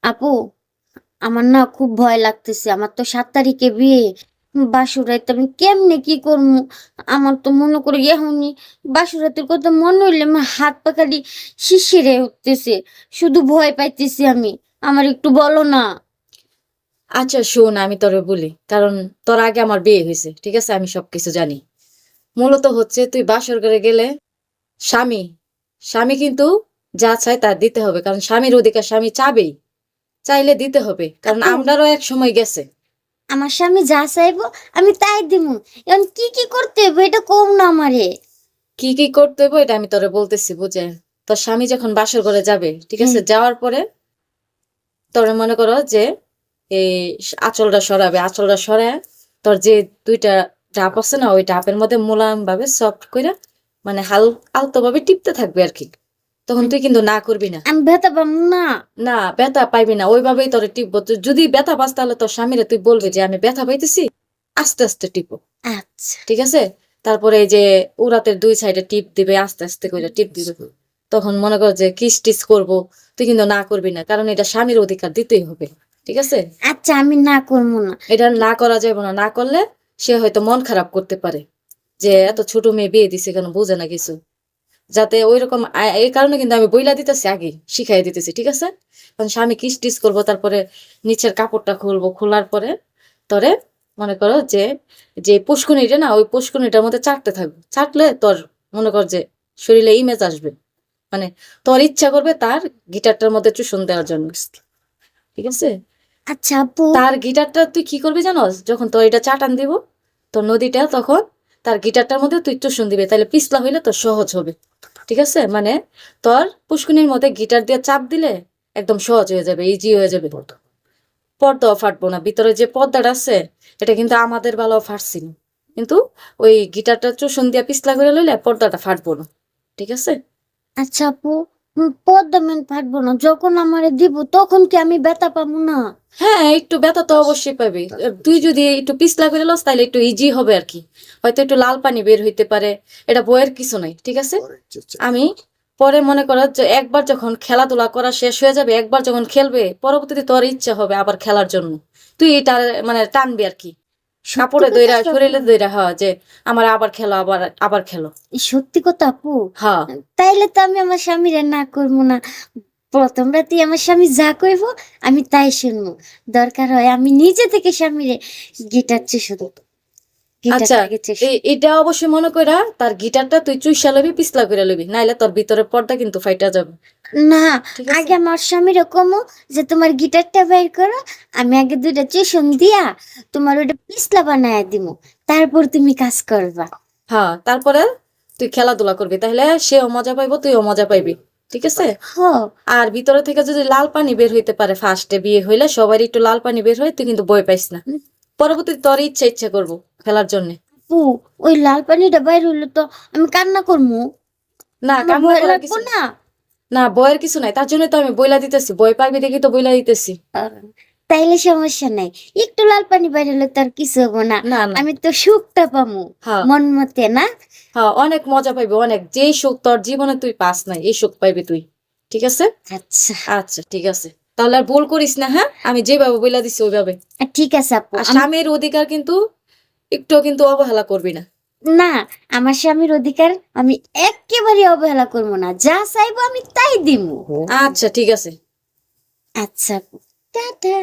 আপু, আমার না খুব ভয় লাগতেছে। আমার তো 7 তারিখে বিয়ে। বাসর রাইতে আমি কেমনে কি করবো? আমার তো মনে করি এখনই বাসর রাতের কথা মনে হইলে আমার হাত পা খালি শিরশিরে উঠতেছে। শুধু ভয় পাইতেছি আমি। আমার একটু বলো না। আচ্ছা শোন, আমি তোরে বলি, কারণ তোর আগে আমার বিয়ে হয়েছে, ঠিক আছে? আমি সবকিছু জানি। মূলত হচ্ছে তুই বাসর ঘরে গেলে স্বামী স্বামী কিন্তু যা চায় তা দিতে হবে, কারণ স্বামীর অধিকার স্বামী চাবেই, চাইলে দিতে হবে, কারণ আপু, আমরারও এক সময় গেছে। আমার স্বামী যা চাইবো আমি তাই দিমু। এখন কি কি করতে হবে এটা কম না আমারে। কি কি করতে হবে এটা আমি তোরে বলতেছি, বুঝে? তোর স্বামী যখন বাসর ঘরে যাবে, ঠিক আছে, হ্যাঁ। যাওয়ার পরে তোরে মনে করো যে এই আঁচলটা সরাবে, আঁচলটা সরায় তোর যে দুইটা ডাব আছে না, ওই ডাবের মধ্যে মোলায়েম ভাবে সফট করে, মানে আলতো ভাবে টিপতে থাকবে আর কি। তখন তুই কিন্তু না করবি না। আমি ব্যথা পাবো না? না, ব্যথা পাইবি না, ওইভাবেই তোরে টিপবো। তুই যদি ব্যথা পাস তাহলে তোর স্বামীরে তুই বলবি যে আমি ব্যথা পাইতেছি, আস্তে আস্তে টিপো, আচ্ছা। ঠিক আছে? তারপরে এই যে উরাতের দুই সাইডে টিপ দিবে, আস্তে আস্তে করে টিপ দিবে। তখন মনে কর যে কিস টিস করবো, তুই কিন্তু না করবি না, কারণ এটা স্বামীর অধিকার দিতেই হবে, ঠিক আছে? আচ্ছা, আমি না করবো না। এটা না করা যাবে না, না করলে সে হয়তো মন খারাপ করতে পারে যে এত ছোট মেয়ে বিয়ে দিছে কেন, বোঝে না কিছু। যাতে ওই রকম এই কারণে কিন্তু আমি বইলা দিতেছি, আগে শিখাই দিতেছি, ঠিক আছে? কারণ স্বামী কিস টিস করবো, তারপরে নিচের কাপড়টা খুলবো, খোলার পরে তোরে মনে করো যে যে পুষ্কুনিটা না, ওই পুষ্কুনিটার মধ্যে চাটতে থাকবে, চাটলে তোর মনে কর যে শরীরে ইমেজ আসবে, মানে তোর ইচ্ছা করবে তার গিটারটার মধ্যে চুষণ দেওয়ার জন্য, ঠিক আছে? আচ্ছা আপু। তার গিটারটা তুই কি করবি জানোস? যখন তোর এটা চাটান দিব, তোর নদীটা, তখন তার গিটারটার মধ্যে তুই চুষণ দিবে, তাহলে পিছলা হইলে তোর সহজ হবে, ঠিক আছে? মানে তোর পুষ্কুনির মধ্যে গিটার দিয়ে চাপ দিলে একদম সহজ হয়ে যাবে, ইজি হয়ে যাবে। পর্দাও ফাটবো না, ভিতরে যে পর্দাটা আছে এটা কিন্তু আমাদের বেলাও ফাটছিল, কিন্তু ওই গিটারটা চুষণ দিয়ে পিছলা করে লইলে পর্দাটা ফাটবো না, ঠিক আছে? আচ্ছা আপু, পদ্মা মেন ফাটবো না যখন আমারে দিব, তখন কি আমি ব্যথা পাবো না? হ্যাঁ, একটু ব্যথা তো অবশ্যই পাবি। তুই যদি একটু পিছলা করে লস তাহলে একটু ইজি হবে আর কি। হয়তো একটু লাল পানি বের হইতে পারে, এটা বইয়ের কিছু নাই, ঠিক আছে? আমি পরে মনে করো যে একবার যখন খেলাধুলা করা শেষ হয়ে যাবে, একবার যখন খেলবে, পরবর্তীতে তোর ইচ্ছা হবে আবার খেলার জন্য, তুই এটা মানে টানবি আর কি, সত্যি কাপড়ে কথা দইরা আপু? শরীরে দইরা, হ্যাঁ, যে আমার আবার খেলো, আবার আবার খেলো। সত্যি কথা আপু? হ্যাঁ, তাইলে তো আমি আমার স্বামীরে না করবো না। প্রথম রাতে আমার স্বামী যা কইব আমি তাই শুনবো। দরকার হয় আমি নিজে থেকে স্বামীরে গিটার চেয়ে আচ্ছা, গিটারটা আগে চেয়ে। এটা অবশ্যই মনে কইরা তার গিটারটা তুই চুইসা লবি, পিছলা করে লবি, নাইলে তোর ভিতরে পর্দা কিন্তু ফাইটা যাবে, না, ঠিক আছে? আগে আমার স্বামীরে কমো যে তোমার গিটারটা বের করো। আমি আগে দুইটা চেষণ দিয়া তোমার ওটা পিছলা বানায় দিমু। তারপর তুমি কাজ করবা। হ্যাঁ, তারপরে তুই খেলাধুলা করবি, তাহলে সেও মজা পাইবো, তুইও মজা পাইবি, ঠিক আছে? হ। আর ভিতরে থেকে যদি লাল পানি বের হইতে পারে, ফার্স্টে বিয়ে হইলে সবারই একটু লাল পানি বের হয়, তুই কিন্তু ভয় পাইস না, পরবর্তীতে তোর ইচ্ছা ইচ্ছা করবো খেলার জন্য। আপু, ওই লাল পানিটা বাইর হইলে তো আমি কান্না করবো। না, আমার কান্না ভয় করার লাগবো কিছু নাই। না? না, ভয়ের কিছু নাই, তার জন্য তো আমি বইলা দিতেছি, ভয় পাইবি দেখি তো বইলা দিতেছি। আহ, তাইলে সমস্যা নাই। একটু লাল পানি বাইর হলে তো আর কিছু হবো না। না না, আমি তো সুখটা পামু হ্যাঁ, মন মতে না। হ্যাঁ, অনেক মজা পাইবি, অনেক, যেই সুখ তোর জীবনে তুই পাস নাই এই সুখ পাইবি তুই, ঠিক আছে? আচ্ছা। আচ্ছা, ঠিক আছে, তাহলে আর ভুল করিস না, হ্যাঁ? আমি যেভাবে বইলা দিছি ওইভাবে। ঠিক আছে আপু। আর স্বামীর অধিকার কিন্তু একটুও কিন্তু অবহেলা করবি না। না, আমার স্বামীর অধিকার আমি একেবারে অবহেলা করবো না। যা চাইবো আমি তাই দিমু। আচ্ছা, ঠিক আছে। আচ্ছা আপু, টাটা।